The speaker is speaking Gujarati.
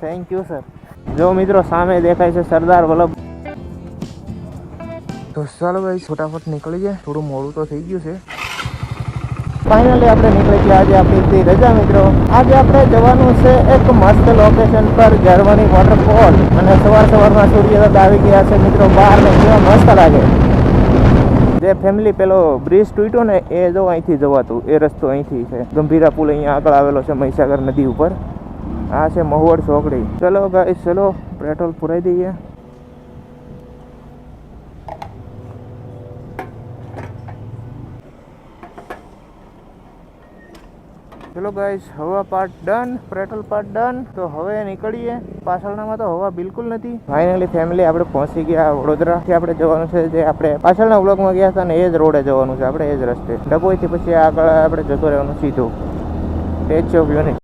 Thank you sir. જો મિત્રો સામે દેખાય છે સરદાર વલ્લભ. તો ચાલો ભાઈ ફટાફટ નીકળી જાય, થોડું મોડું તો થઈ ગયું છે. ફાઇનલી આપણે નીકળી ગયા. આજે આપણી રજા મિત્રો. આજે આપણે જવાનું છે એક મસ્ત લોકેશન પર, જર્મની વોટરફોલ. અને સવારમાં સૂર્યોદય આવી ગયા છે મિત્રો બહાર ને કેવા મસ્ત લાગે. જે ફેમિલી પેલો બ્રિજ તૂટ્યો ને એ જો અહીંથી જવાતું, એ રસ્તો અહીંથી છે. ગંભીરા પુલ અહીંયા આગળ આવેલો છે મહીસાગર નદી ઉપર. આ છે મહુવડ ચોકડી. ચલો ગાઈસ ચલો પેટ્રોલ પુરાઈ દઈએ. ચલો ગાઈસ હવા part done, petrol part done. તો હવે નીકળીએ. પાછળનામાં તો હવા બિલકુલ નથી. ફાઇનલી ફેમિલી આપણે પહોંચી ગયા વડોદરાથી. આપણે જવાનું છે જે આપણે પાછળના વ્લોગમાં ગયા હતા ને એ જ રોડે જવાનું છે આપણે, એ જ રસ્તે. ડભોઈથી પછી આગળ આપણે જતો રહેવાનું સીધું સ્ટેચ્યુ ઓફ યુનિટી.